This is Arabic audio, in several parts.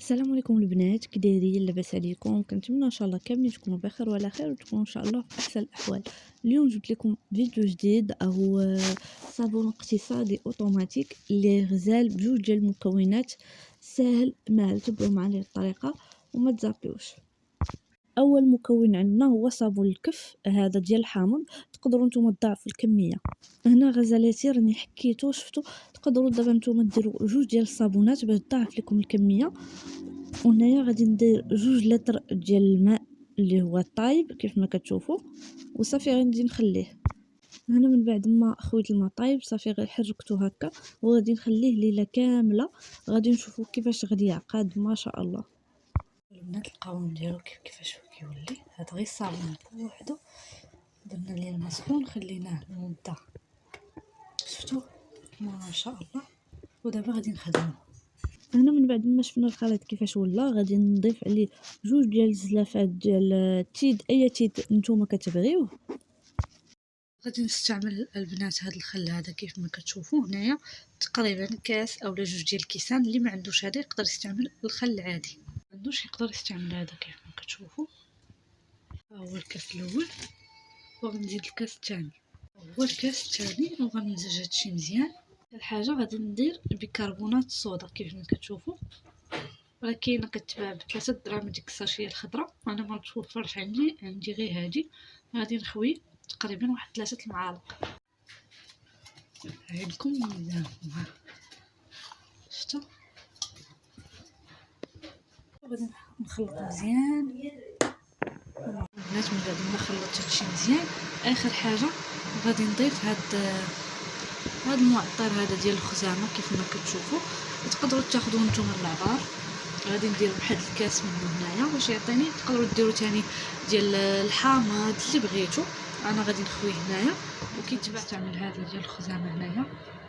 السلام عليكم البنات، كي دايرين؟ لاباس عليكم؟ كنتمنى ان شاء الله كاملين تكونوا بخير وعلى خير وتكونوا ان شاء الله في احسن الاحوال. اليوم جبت لكم فيديو جديد او صابون اقتصادي اوتوماتيك اللي غزال بجوج ديال المكونات، ساهل ماهل. تبعوا معايا الطريقه وما تزابيوش. اول مكون عندنا هو صابون الكف، هذا ديال الحامض. تقدروا نتوما تضاعفوا الكميه. هنا غزالاتي راني حكيتو شفتوا. تقدروا دابا نتوما ديروا جوج ديال الصابونات باش تضاعف لكم الكميه. وهنايا غادي ندير 2 لتر ديال الماء اللي هو طايب كيف ما كتشوفوا، وصافي غادي نخليه هنا. من بعد ما خويت الماء طايب صافي غير حركته هكا وغادي نخليه ليله كامله. غادي نشوفوا كيفاش غادي يعقد ما شاء الله. البنات القوام ديالو كيفاش كيولي، هذا غير الصابون بوحدو. درنا ليه الماء سخون خليناه لمده شفتوا ما شاء الله. ودابا غادي نخدمو هنا. من بعد ما شفنا الخليط كيفاش ولا، غادي نضيف عليه 2 ديال الزلافات ديال التيد، اي تيد نتوما كتبغيوه. غادي نستعمل البنات هذا الخل هذا كيف ما كتشوفوا هنايا، تقريبا كاس اولا 2 ديال الكيسان. اللي ما عندوش هذا يقدر يستعمل الخل العادي، ما عندوش يقدر يستعمل هذا كيف ما كتشوفوا. ها هو الكاس الاول وغنزيد الكاس الثاني، هو الكاس الثاني وغنمزج هادشي مزيان. الحاجه غادي ندير بيكربونات الصودا كيف ما كتشوفوا، راه كاينه كتباع ب3 دراهم ديك الساشيه الخضراء. انا ما متوفرش عندي غير هادي. غادي نخوي تقريبا واحد 3 المعالق. عندكم ميزان شفتوا. غادي نخلط مزيان البنات. من بعد ما خلطت هادشي مزيان، اخر حاجه غادي نضيف هاد المعطر هذا ديال الخزامه كيف ما كتشوفوا. تقدروا تاخذوه نتوما العبار. غادي ندير واحد الكاس منه هنايا باش يعطيني. تقدروا ديروا ثاني ديال الحامض اللي بغيتو. انا غادي نخويه هنايا وكيتباع تعمل هذا ديال الخزامه هنايا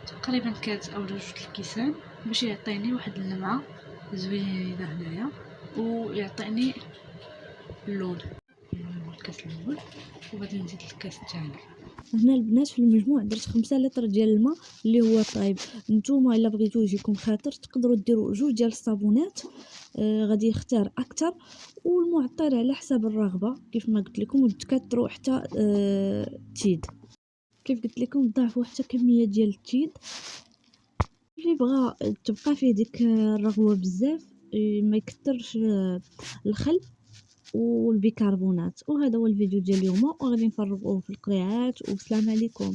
تقريبا كاس او 2 الكيسان باش يعطيني واحد اللمعه زوينه هنايا ويعطيني اللون. الكاس الاول وغادي نزيد الكاس الثاني. هنا البنات في المجموع درت 5 لتر ديال الماء اللي هو طايب. نتوما الا بغيتو يجيكم خاطر تقدروا ديروا 2 ديال الصابونات، غادي يختار اكثر. والمعطر على حسب الرغبه كيف ما قلت لكم. وتكثروا حتى تيد كيف قلت لكم، ضاعفوا حتى كميه ديال التيد اللي بغى تبقى فيه ديك الرغوه بزاف. ما يكثرش الخل والبيكربونات. وهذا هو الفيديو ديال اليوم، وغادي نفرغوه في القريعات. والسلام عليكم.